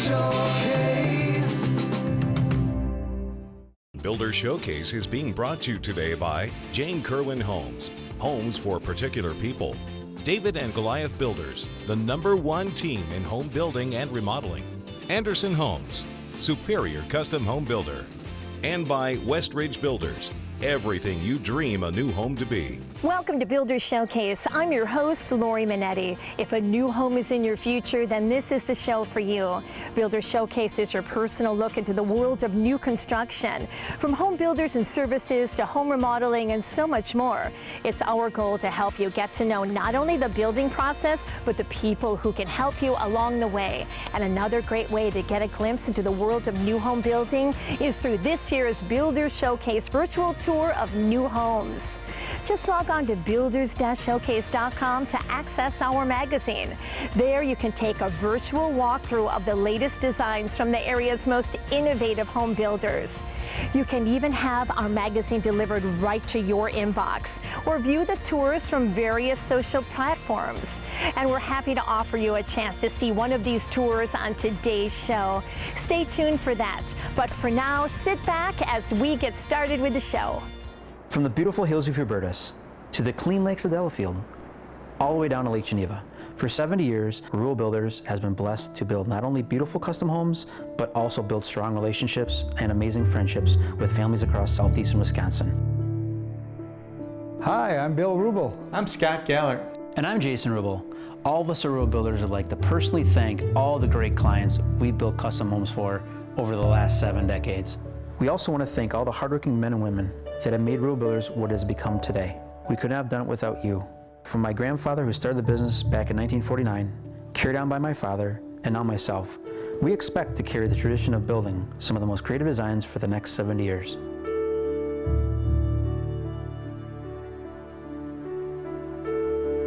Showcase. Builder Showcase is being brought to you today by Jane Kerwin Homes, homes for particular people. David and Goliath Builders, the #1 team in home building and remodeling. Anderson Homes, superior custom home builder. And by Westridge Builders, everything you dream a new home to be. Welcome to Builder Showcase. I'm your host, Lori Minetti. If a new home is in your future, then this is the show for you. Builder Showcase is your personal look into the world of new construction. From home builders and services to home remodeling and so much more. It's our goal to help you get to know not only the building process, but the people who can help you along the way. And another great way to get a glimpse into the world of new home building is through this year's Builder Showcase virtual tour of new homes. Just log on to builders-showcase.com to access our magazine. There you can take a virtual walkthrough of the latest designs from the area's most innovative home builders. You can even have our magazine delivered right to your inbox or view the tours from various social platforms. And we're happy to offer you a chance to see one of these tours on today's show. Stay tuned for that. But for now, sit back as we get started with the show. From the beautiful hills of Hubertus to the clean lakes of Delafield, all the way down to Lake Geneva. For 70 years, Rural Builders has been blessed to build not only beautiful custom homes, but also build strong relationships and amazing friendships with families across southeastern Wisconsin. Hi, I'm Bill Rubel. I'm Scott Gallert. And I'm Jason Rubel. All of us at Rural Builders would like to personally thank all the great clients we've built custom homes for over the last 7 decades. We also want to thank all the hardworking men and women that have made Rural Builders what it has become today. We couldn't have done it without you. From my grandfather who started the business back in 1949, carried on by my father, and now myself, we expect to carry the tradition of building some of the most creative designs for the next 70 years.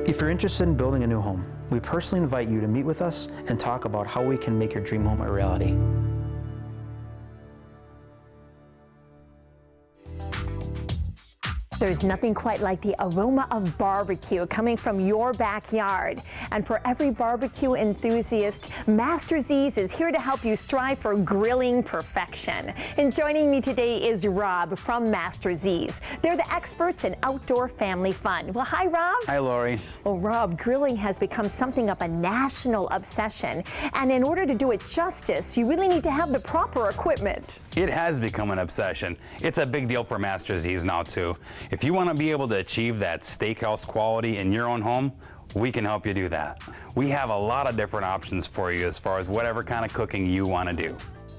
If you're interested in building a new home, we personally invite you to meet with us and talk about how we can make your dream home a reality. There's nothing quite like the aroma of barbecue coming from your backyard. And for every barbecue enthusiast, Master Z's is here to help you strive for grilling perfection. And joining me today is Rob from Master Z's. They're the experts in outdoor family fun. Well, hi, Rob. Hi, Lori. Well, Rob, grilling has become something of a national obsession. And in order to do it justice, you really need to have the proper equipment. It has become an obsession. It's a big deal for Master Z's now, too. If you want to be able to achieve that steakhouse quality in your own home, we can help you do that. We have a lot of different options for you as far as whatever kind of cooking you want to do.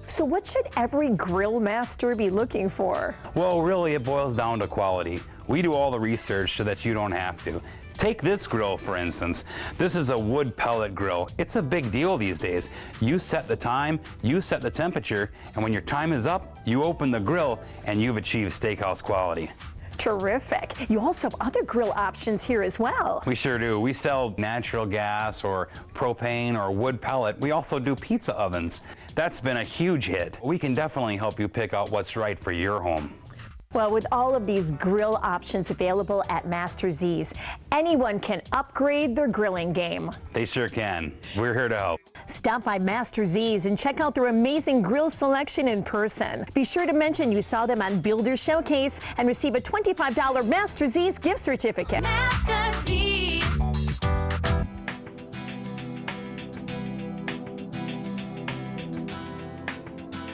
So what should every grill master be looking for? Well, really, it boils down to quality. We do all the research so that you don't have to. Take this grill, for instance. This is a wood pellet grill. It's a big deal these days. You set the time, you set the temperature, and when your time is up, you open the grill and you've achieved steakhouse quality. Terrific. You also have other grill options here as well. We sure do. We sell natural gas or propane or wood pellet. We also do pizza ovens. That's been a huge hit. We can definitely help you pick out what's right for your home. Well, with all of these grill options available at Master Z's, anyone can upgrade their grilling game. They sure can. We're here to help. Stop by Master Z's and check out their amazing grill selection in person. Be sure to mention you saw them on Builder Showcase and receive a $25 Master Z's gift certificate. Master Z's.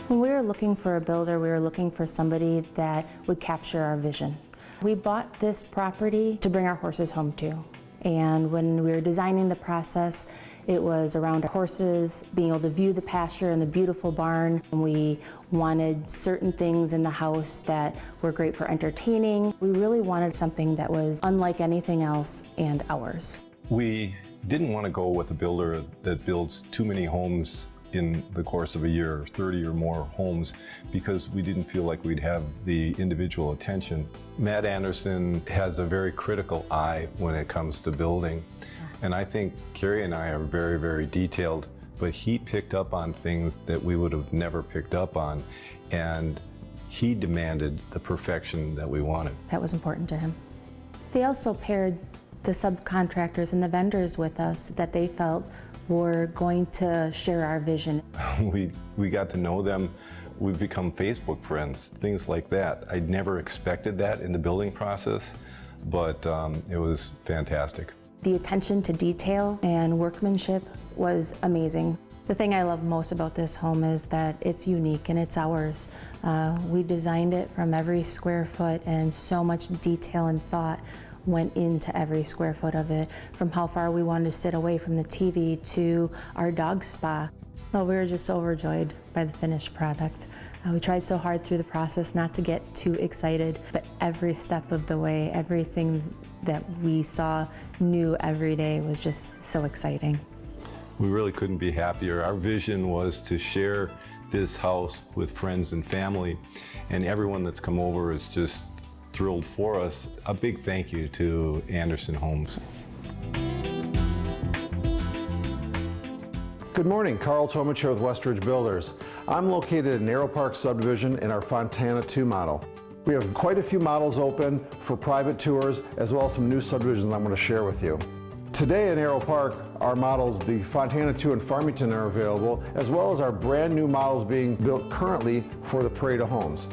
When we were looking for a builder, we were looking for somebody that would capture our vision. We bought this property to bring our horses home to. And when we were designing the process, it was around our horses, being able to view the pasture and the beautiful barn. And we wanted certain things in the house that were great for entertaining. We really wanted something that was unlike anything else and ours. We didn't want to go with a builder that builds too many homes in the course of a year, 30 or more homes, because we didn't feel like we'd have the individual attention. Matt Anderson has a very critical eye when it comes to building. And I think Carrie and I are very, very detailed, but he picked up on things that we would have never picked up on. And he demanded the perfection that we wanted. That was important to him. They also paired the subcontractors and the vendors with us that they felt were going to share our vision. We got to know them. We've become Facebook friends, things like that. I never expected that in the building process, but it was fantastic. The attention to detail and workmanship was amazing. The thing I love most about this home is that it's unique and it's ours. We designed it from every square foot, and so much detail and thought went into every square foot of it, from how far we wanted to sit away from the TV to our dog spa. Well, we were just overjoyed by the finished product. We tried so hard through the process not to get too excited, but every step of the way, everything that we saw new every day was just so exciting. We really couldn't be happier. Our vision was to share this house with friends and family, and everyone that's come over is just thrilled for us. A big thank you to Anderson Homes. Good morning, Carl Tomich here with Westridge Builders. I'm located in Narrow Park subdivision in our Fontana 2 model. We have quite a few models open for private tours, as well as some new subdivisions I'm going to share with you. Today in Narrow Park, our models, the Fontana 2 and Farmington, are available, as well as our brand new models being built currently for the Parade of Homes.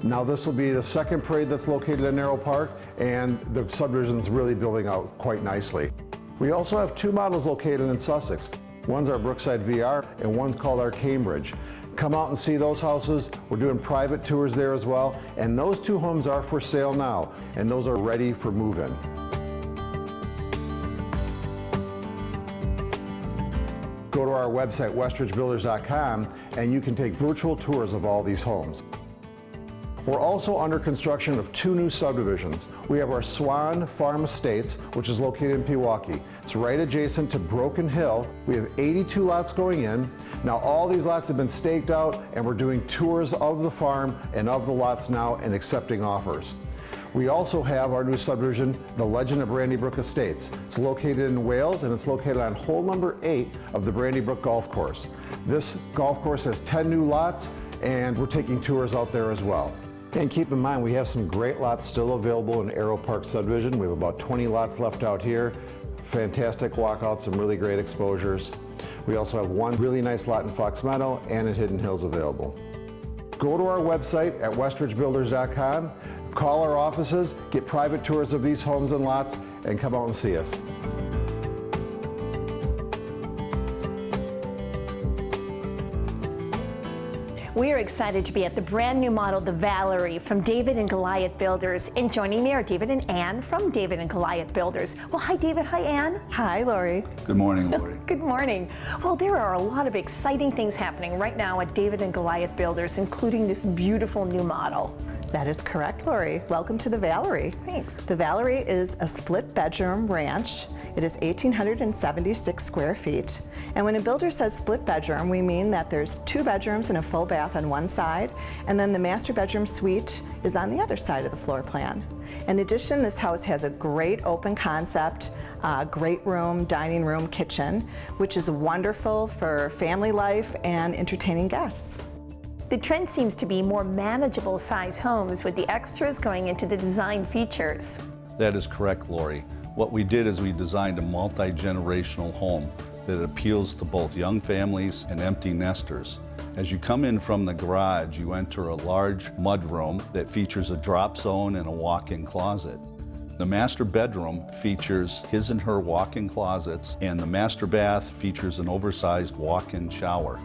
Now this will be the second parade that's located in Narrow Park, and the subdivision's really building out quite nicely. We also have two models located in Sussex. One's our Brookside VR, and one's called our Cambridge. Come out and see those houses. We're doing private tours there as well, and those two homes are for sale now, and those are ready for move-in. Go to our website, westridgebuilders.com, and you can take virtual tours of all these homes. We're also under construction of two new subdivisions. We have our Swan Farm Estates, which is located in Pewaukee. It's right adjacent to Broken Hill. We have 82 lots going in. Now all these lots have been staked out, and we're doing tours of the farm and of the lots now and accepting offers. We also have our new subdivision, the Legend of Brandybrook Estates. It's located in Wales, and it's located on hole number 8 of the Brandybrook Golf Course. This golf course has 10 new lots, and we're taking tours out there as well. And keep in mind, we have some great lots still available in Arrow Park subdivision. We have about 20 lots left out here. Fantastic walkouts, some really great exposures. We also have one really nice lot in Fox Meadow and at Hidden Hills available. Go to our website at westridgebuilders.com, call our offices, get private tours of these homes and lots, and come out and see us. We are excited to be at the brand new model, the Valerie, from David and Goliath Builders. And joining me are David and Ann from David and Goliath Builders. Well, hi, David. Hi, Ann. Hi, Lori. Good morning, Lori. Good morning. Well, there are a lot of exciting things happening right now at David and Goliath Builders, including this beautiful new model. That is correct, Lori. Welcome to the Valerie. Thanks. The Valerie is a split bedroom ranch. It is 1,876 square feet. And when a builder says split bedroom, we mean that there's 2 bedrooms and a full bath on one side, and then the master bedroom suite is on the other side of the floor plan. In addition, this house has a great open concept, great room, dining room, kitchen, which is wonderful for family life and entertaining guests. The trend seems to be more manageable size homes with the extras going into the design features. That is correct, Lori. What we did is we designed a multi-generational home that appeals to both young families and empty nesters. As you come in from the garage, you enter a large mudroom that features a drop zone and a walk-in closet. The master bedroom features his and her walk-in closets, and the master bath features an oversized walk-in shower.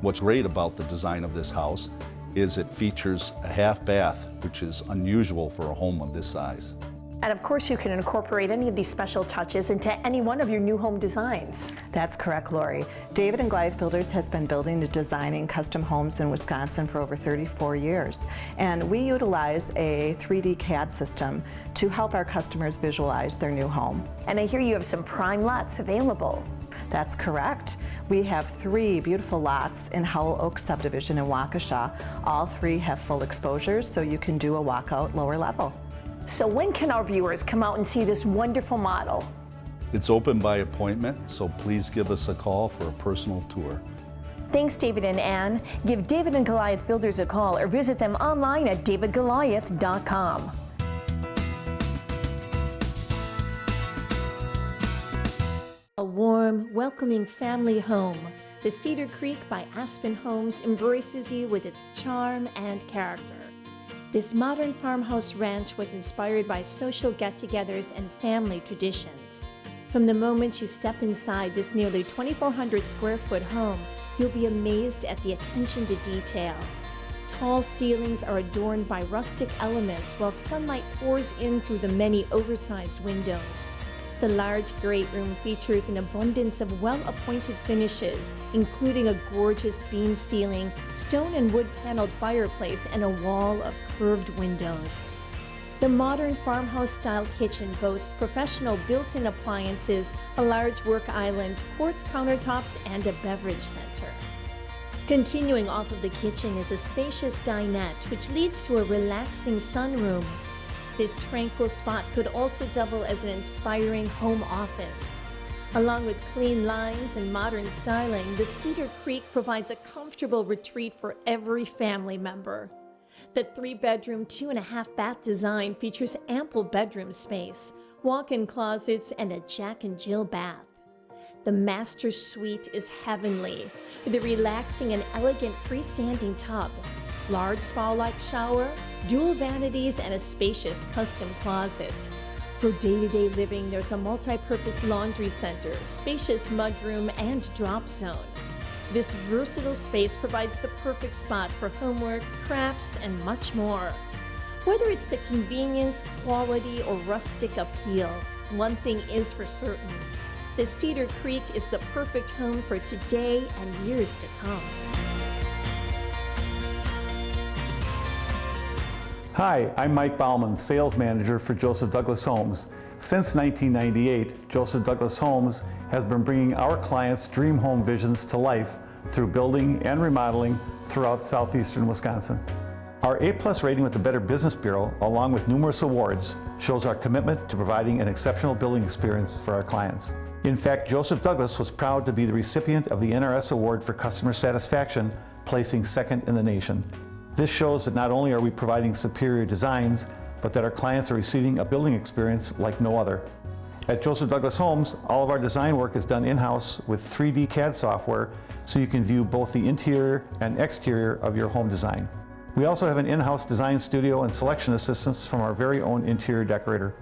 What's great about the design of this house is it features a half bath, which is unusual for a home of this size. And of course, you can incorporate any of these special touches into any one of your new home designs. That's correct, Lori. David and Goliath Builders has been building and designing custom homes in Wisconsin for over 34 years. And we utilize a 3D CAD system to help our customers visualize their new home. And I hear you have some prime lots available. That's correct. We have 3 beautiful lots in Howell Oak subdivision in Waukesha. All 3 have full exposures, so you can do a walkout lower level. So when can our viewers come out and see this wonderful model? It's open by appointment, so please give us a call for a personal tour. Thanks, David and Ann. Give David and Goliath Builders a call or visit them online at davidgoliath.com. A warm, welcoming family home, the Cedar Creek by Aspen Homes embraces you with its charm and character. This modern farmhouse ranch was inspired by social get-togethers and family traditions. From the moment you step inside this nearly 2,400 square foot home, you'll be amazed at the attention to detail. Tall ceilings are adorned by rustic elements while sunlight pours in through the many oversized windows. The large great room features an abundance of well-appointed finishes, including a gorgeous beam ceiling, stone and wood paneled fireplace, and a wall of curved windows. The modern farmhouse-style kitchen boasts professional built-in appliances, a large work island, quartz countertops, and a beverage center. Continuing off of the kitchen is a spacious dinette, which leads to a relaxing sunroom. This tranquil spot could also double as an inspiring home office. Along with clean lines and modern styling, the Cedar Creek provides a comfortable retreat for every family member. The 3-bedroom, 2.5-bath design features ample bedroom space, walk-in closets, and a Jack and Jill bath. The master suite is heavenly, with a relaxing and elegant freestanding tub, large spa-like shower, dual vanities, and a spacious custom closet. For day-to-day living, there's a multi-purpose laundry center, spacious mudroom, and drop zone. This versatile space provides the perfect spot for homework, crafts, and much more. Whether it's the convenience, quality, or rustic appeal, one thing is for certain. The Cedar Creek is the perfect home for today and years to come. Hi, I'm Mike Baumann, Sales Manager for Joseph Douglas Homes. Since 1998, Joseph Douglas Homes has been bringing our clients' dream home visions to life through building and remodeling throughout southeastern Wisconsin. Our A+ rating with the Better Business Bureau, along with numerous awards, shows our commitment to providing an exceptional building experience for our clients. In fact, Joseph Douglas was proud to be the recipient of the NRS Award for Customer Satisfaction, placing second in the nation. This shows that not only are we providing superior designs, but that our clients are receiving a building experience like no other. At Joseph Douglas Homes, all of our design work is done in-house with 3D CAD software, so you can view both the interior and exterior of your home design. We also have an in-house design studio and selection assistance from our very own interior decorator.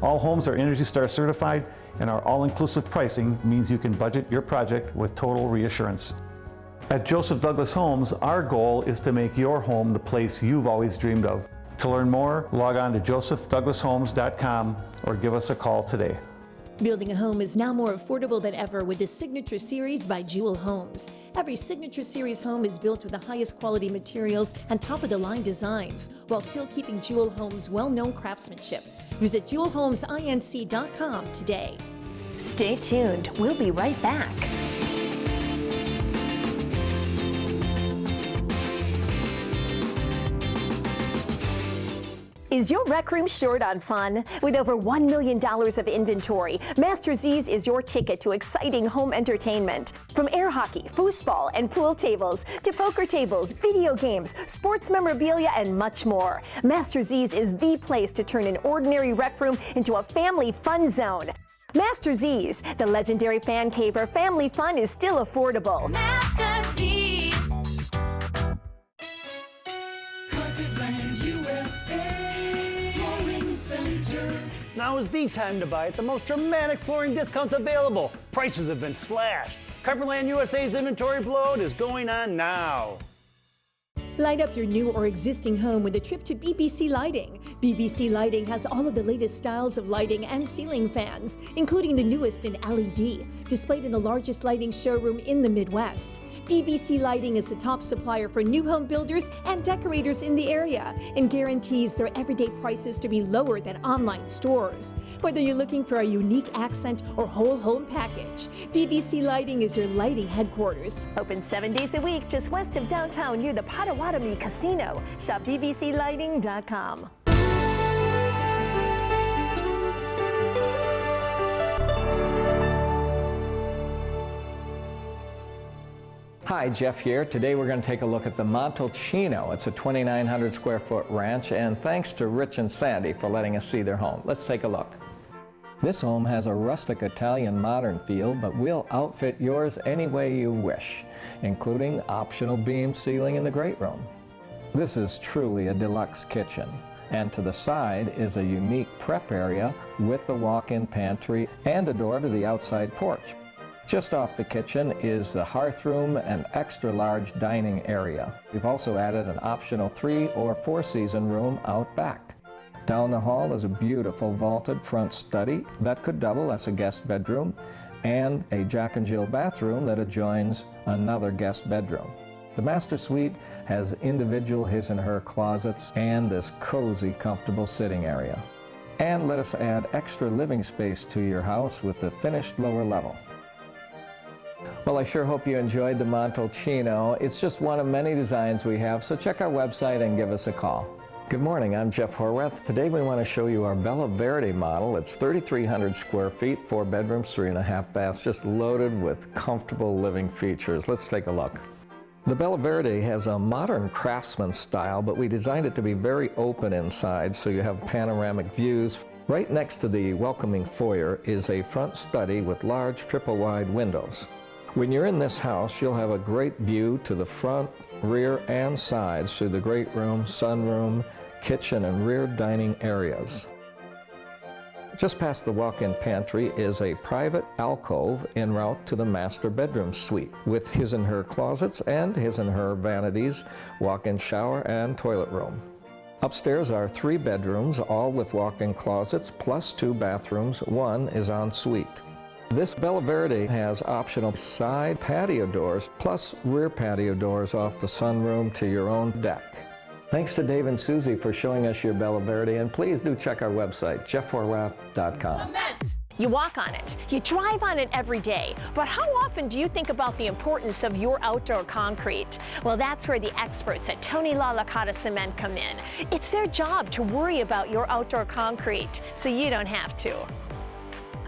All homes are ENERGY STAR certified, and our all-inclusive pricing means you can budget your project with total reassurance. At Joseph Douglas Homes, our goal is to make your home the place you've always dreamed of. To learn more, log on to josephdouglashomes.com or give us a call today. Building a home is now more affordable than ever with the Signature Series by Jewel Homes. Every Signature Series home is built with the highest quality materials and top-of-the-line designs, while still keeping Jewel Homes' well-known craftsmanship. Visit jewelhomesinc.com today. Stay tuned. We'll be right back. Is your rec room short on fun? With over $1 million of inventory, Master Z's is your ticket to exciting home entertainment. From air hockey, foosball, and pool tables, to poker tables, video games, sports memorabilia, and much more, Master Z's is the place to turn an ordinary rec room into a family fun zone. Master Z's, the legendary fan cave where family fun is still affordable. Master Z's. Now is the time to buy at the most dramatic flooring discounts available. Prices have been slashed. Carpetland USA's inventory blowout is going on now. Light up your new or existing home with a trip to BBC Lighting. BBC Lighting has all of the latest styles of lighting and ceiling fans, including the newest in LED, displayed in the largest lighting showroom in the Midwest. BBC Lighting is the top supplier for new home builders and decorators in the area and guarantees their everyday prices to be lower than online stores. Whether you're looking for a unique accent or whole home package, BBC Lighting is your lighting headquarters. Open 7 days a week just west of downtown near the Potawatomi Casino. Shop bbclighting.com. Hi, Jeff here. Today we're going to take a look at the Montalcino. It's a 2,900 square foot ranch, and thanks to Rich and Sandy for letting us see their home. Let's take a look. This home has a rustic Italian modern feel, but we'll outfit yours any way you wish, including optional beam ceiling in the great room. This is truly a deluxe kitchen, and to the side is a unique prep area with the walk-in pantry and a door to the outside porch. Just off the kitchen is the hearth room and extra large dining area. We've also added an optional 3 or 4 season room out back. Down the hall is a beautiful vaulted front study that could double as a guest bedroom and a Jack and Jill bathroom that adjoins another guest bedroom. The master suite has individual his and her closets and this cozy, comfortable sitting area. And let us add extra living space to your house with the finished lower level. Well, I sure hope you enjoyed the Montalcino. It's just one of many designs we have, so check our website and give us a call. Good morning, I'm Jeff Horwath. Today we want to show you our Bella Verde model. It's 3,300 square feet, 4 bedrooms, 3.5 baths, just loaded with comfortable living features. Let's take a look. The Bella Verde has a modern craftsman style, but we designed it to be very open inside, so you have panoramic views. Right next to the welcoming foyer is a front study with large triple-wide windows. When you're in this house, you'll have a great view to the front, rear, and sides through the great room, sunroom, kitchen, and rear dining areas. Just past the walk-in pantry is a private alcove en route to the master bedroom suite with his and her closets and his and her vanities, walk-in shower, and toilet room. Upstairs are 3 bedrooms, all with walk-in closets, plus 2 bathrooms. 1 is en suite. This Bella Verde has optional side patio doors, plus rear patio doors off the sunroom to your own deck. Thanks to Dave and Susie for showing us your Bella Verde, and please do check our website, jeffhorwath.com. You walk on it, you drive on it every day, but how often do you think about the importance of your outdoor concrete? Well, that's where the experts at Tony LaLicotta Cement come in. It's their job to worry about your outdoor concrete, so you don't have to.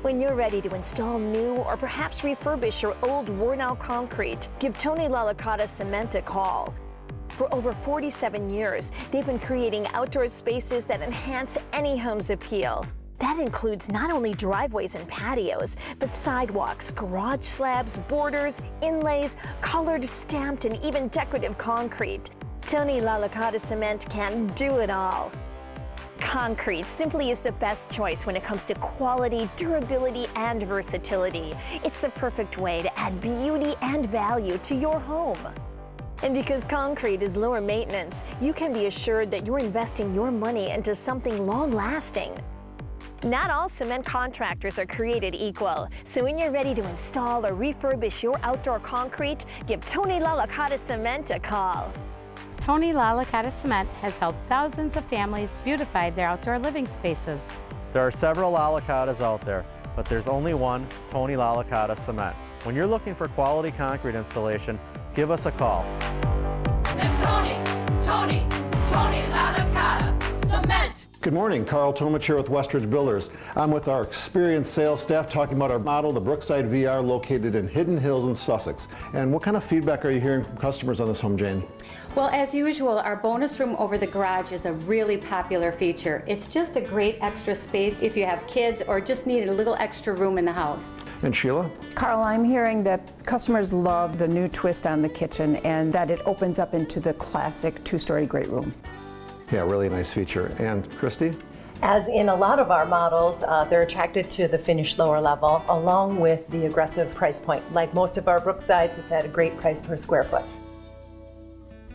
When you're ready to install new or perhaps refurbish your old worn-out concrete, give Tony LaLicotta Cement a call. For over 47 years, they've been creating outdoor spaces that enhance any home's appeal. That includes not only driveways and patios, but sidewalks, garage slabs, borders, inlays, colored, stamped, and even decorative concrete. Tony LaLicotta Cement can do it all. Concrete simply is the best choice when it comes to quality, durability, and versatility. It's the perfect way to add beauty and value to your home. And because concrete is lower maintenance, you can be assured that you're investing your money into something long-lasting. Not all cement contractors are created equal, so when you're ready to install or refurbish your outdoor concrete, give Tony LaLicotta Cement a call. Tony LaLicotta Cement has helped thousands of families beautify their outdoor living spaces. There are several LaLicottas out there, but there's only one, Tony LaLicotta Cement. When you're looking for quality concrete installation, give us a call. That's Tony LaLicotta Cement. Good morning, Carl Tomich here with Westridge Builders. I'm with our experienced sales staff talking about our model, the Brookside VR, located in Hidden Hills in Sussex. And what kind of feedback are you hearing from customers on this home, Jane? Well, as usual, our bonus room over the garage is a really popular feature. It's just a great extra space if you have kids or just need a little extra room in the house. And Sheila? Carl, I'm hearing that customers love the new twist on the kitchen and that it opens up into the classic 2-story great room. Yeah, really nice feature. And Christy? As in a lot of our models, they're attracted to the finished lower level along with the aggressive price point. Like most of our Brooksides, it's at a great price per square foot.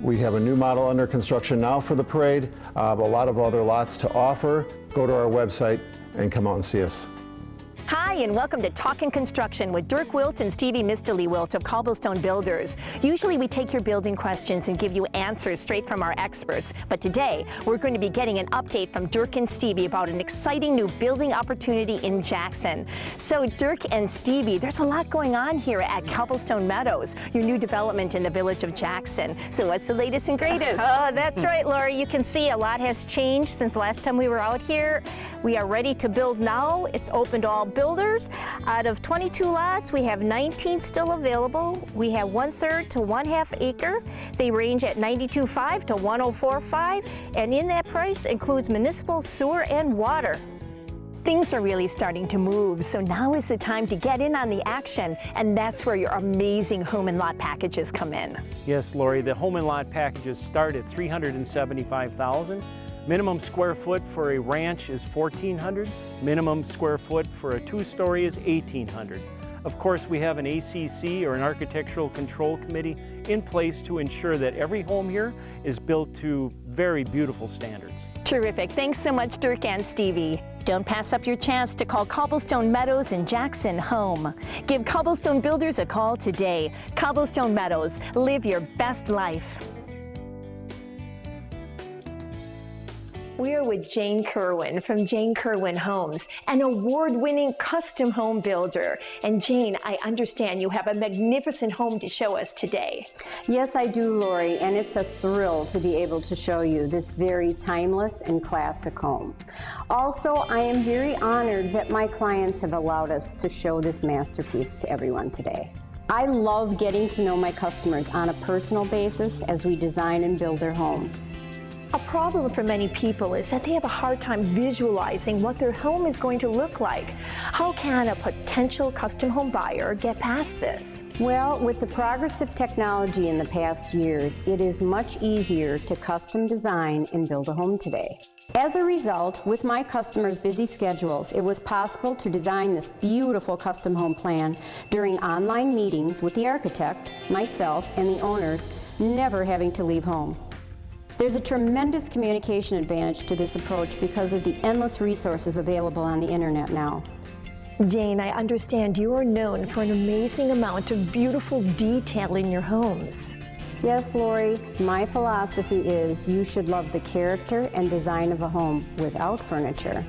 We have a new model under construction now for the parade, a lot of other lots to offer. Go to our website and come out and see us. Hi, and welcome to Talkin' Construction with Dirk Wilt and Stevie Mistily Wilt of Cobblestone Builders. Usually we take your building questions and give you answers straight from our experts, but today we're going to be getting an update from Dirk and Stevie about an exciting new building opportunity in Jackson. So Dirk and Stevie, there's a lot going on here at Cobblestone Meadows, your new development in the village of Jackson. So what's the latest and greatest? Oh, that's right, Laura. You can see a lot has changed since the last time we were out here. We are ready to build now. It's open to all builders. Out of 22 lots, we have 19 still available. We have 1/3 to 1/2 acre. They range at $92,500 to $104,500, and in that price includes municipal sewer and water. Things are really starting to move, so now is the time to get in on the action, and that's where your amazing home and lot packages come in. Yes, Lori, the home and lot packages start at $375,000. Minimum square foot for a ranch is $1,400. Minimum square foot for a two-story is $1,800. Of course, we have an ACC, or an Architectural Control Committee, in place to ensure that every home here is built to very beautiful standards. Terrific. Thanks so much, Dirk and Stevie. Don't pass up your chance to call Cobblestone Meadows and Jackson home. Give Cobblestone Builders a call today. Cobblestone Meadows, live your best life. We are with Jane Kerwin from Jane Kerwin Homes, an award-winning custom home builder. And Jane, I understand you have a magnificent home to show us today. Yes, I do, Lori, and it's a thrill to be able to show you this very timeless and classic home. Also, I am very honored that my clients have allowed us to show this masterpiece to everyone today. I love getting to know my customers on a personal basis as we design and build their home. A problem for many people is that they have a hard time visualizing what their home is going to look like. How can a potential custom home buyer get past this? Well, with the progress of technology in the past years, it is much easier to custom design and build a home today. As a result, with my customers' busy schedules, it was possible to design this beautiful custom home plan during online meetings with the architect, myself, and the owners, never having to leave home. There's a tremendous communication advantage to this approach because of the endless resources available on the internet now. Jane, I understand you are known for an amazing amount of beautiful detail in your homes. Yes, Lori, my philosophy is you should love the character and design of a home without furniture.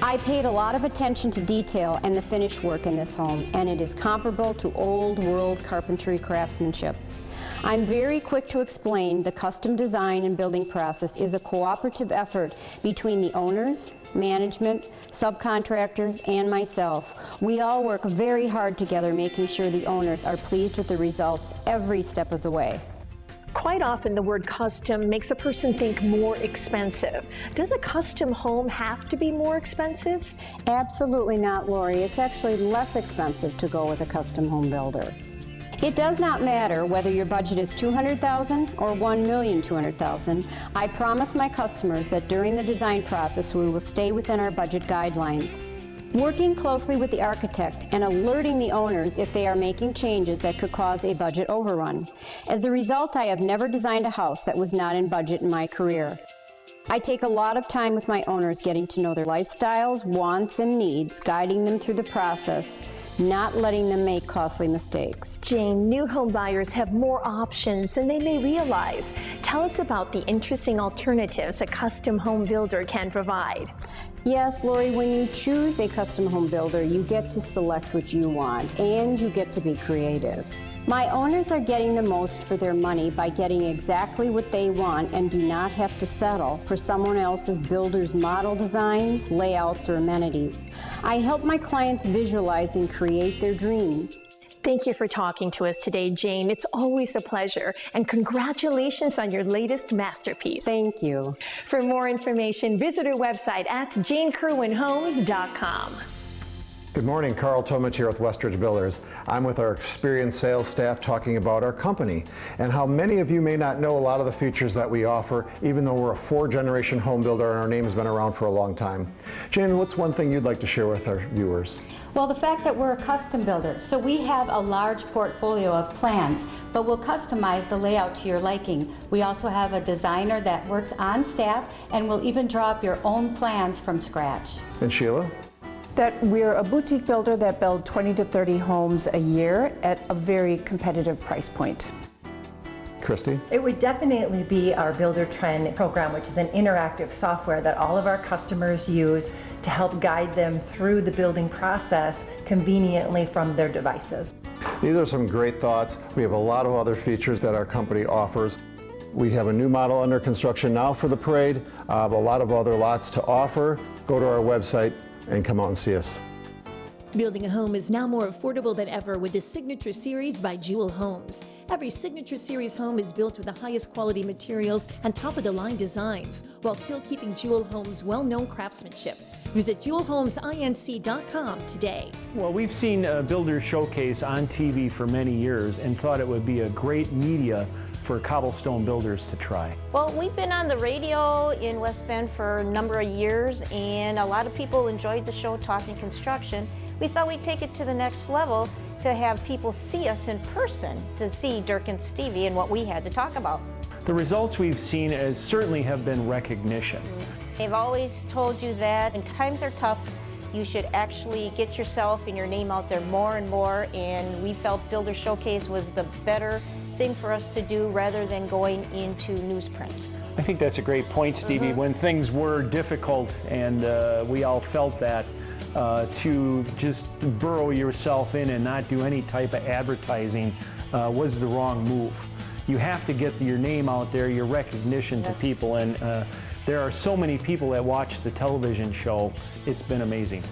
I paid a lot of attention to detail and the finish work in this home, and it is comparable to old world carpentry craftsmanship. I'm very quick to explain the custom design and building process is a cooperative effort between the owners, management, subcontractors, and myself. We all work very hard together making sure the owners are pleased with the results every step of the way. Quite often the word custom makes a person think more expensive. Does a custom home have to be more expensive? Absolutely not, Lori. It's actually less expensive to go with a custom home builder. It does not matter whether your budget is $200,000 or $1,200,000. I promise my customers that during the design process we will stay within our budget guidelines. Working closely with the architect and alerting the owners if they are making changes that could cause a budget overrun. As a result, I have never designed a house that was not in budget in my career. I take a lot of time with my owners getting to know their lifestyles, wants, and needs, guiding them through the process, not letting them make costly mistakes. Jane, new home buyers have more options than they may realize. Tell us about the interesting alternatives a custom home builder can provide. Yes, Lori, when you choose a custom home builder, you get to select what you want, and you get to be creative. My owners are getting the most for their money by getting exactly what they want and do not have to settle for someone else's builder's model designs, layouts, or amenities. I help my clients visualize and create their dreams. Thank you for talking to us today, Jane. It's always a pleasure, and congratulations on your latest masterpiece. Thank you. For more information, visit our website at janekerwinhomes.com. Good morning, Carl Tomich here with Westridge Builders. I'm with our experienced sales staff talking about our company and how many of you may not know a lot of the features that we offer, even though we're a 4-generation home builder and our name has been around for a long time. Jane, what's one thing you'd like to share with our viewers? Well, the fact that we're a custom builder, so we have a large portfolio of plans, but we'll customize the layout to your liking. We also have a designer that works on staff and will even draw up your own plans from scratch. And Sheila? That we're a boutique builder that builds 20 to 30 homes a year at a very competitive price point. Christy? It would definitely be our Builder Trend program, which is an interactive software that all of our customers use to help guide them through the building process conveniently from their devices. These are some great thoughts. We have a lot of other features that our company offers. We have a new model under construction now for the parade, a lot of other lots to offer. Go to our website and come out and see us. Building a home is now more affordable than ever with the Signature Series by Jewel Homes. Every Signature Series home is built with the highest quality materials and top-of-the-line designs, while still keeping Jewel Homes' well-known craftsmanship. Visit jewelhomesinc.com today. Well, we've seen Builder Showcase on TV for many years and thought it would be a great media for cobblestone builders to try. Well, we've been on the radio in West Bend for a number of years, and a lot of people enjoyed the show Talking Construction. We thought we'd take it to the next level to have people see us in person, to see Dirk and Stevie and what we had to talk about. The results we've seen certainly have been recognition. They've always told you that when times are tough, you should actually get yourself and your name out there more and more, and we felt Builder Showcase was the better thing for us to do rather than going into newsprint. I think that's a great point, Stevie. When things were difficult and we all felt that, to just burrow yourself in and not do any type of advertising was the wrong move. You have to get your name out there, your recognition to people, and there are so many people that watch the television show. It's been amazing.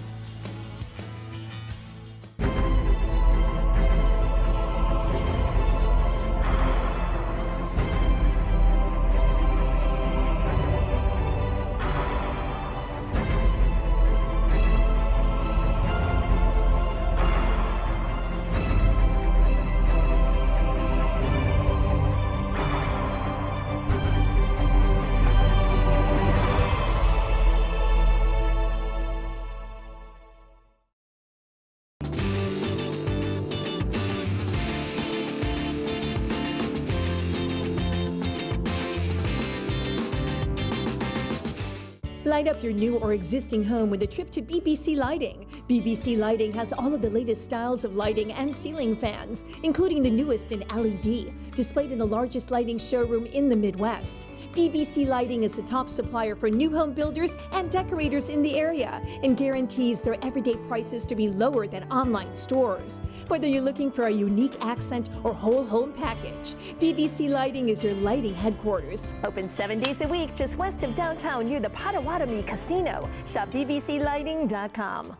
Light up your new or existing home with a trip to BBC Lighting. BBC Lighting has all of the latest styles of lighting and ceiling fans, including the newest in LED, displayed in the largest lighting showroom in the Midwest. BBC Lighting is the top supplier for new home builders and decorators in the area and guarantees their everyday prices to be lower than online stores. Whether you're looking for a unique accent or whole home package, BBC Lighting is your lighting headquarters. Open 7 days a week just west of downtown near the Potawatomi Casino. Shop bbclighting.com.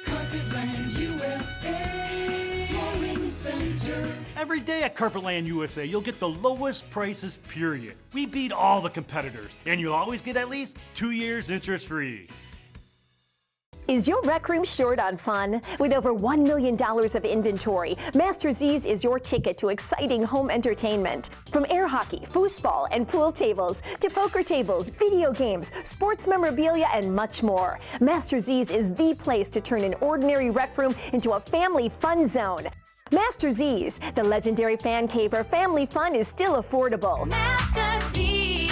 Carpetland USA, Flooring Center. Every day at Carpetland USA, you'll get the lowest prices, period. We beat all the competitors, and you'll always get at least 2 years interest-free. Is your rec room short on fun? With over $1 million of inventory, Master Z's is your ticket to exciting home entertainment. From air hockey, foosball, and pool tables, to poker tables, video games, sports memorabilia, and much more, Master Z's is the place to turn an ordinary rec room into a family fun zone. Master Z's, the legendary fan cave where family fun is still affordable. Master Z's.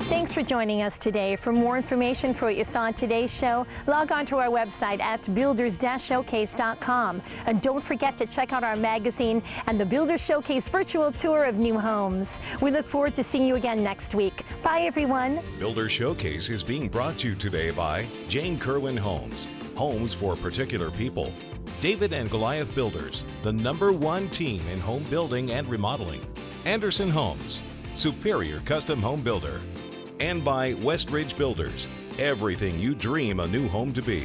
Thanks for joining us today. For more information for what you saw on today's show, log on to our website at builders-showcase.com. And don't forget to check out our magazine and the Builders Showcase virtual tour of new homes. We look forward to seeing you again next week. Bye, everyone. Builders Showcase is being brought to you today by Jane Kerwin Homes, homes for particular people. David and Goliath Builders, the #1 team in home building and remodeling. Anderson Homes, superior custom home builder. And by Westridge Builders, everything you dream a new home to be.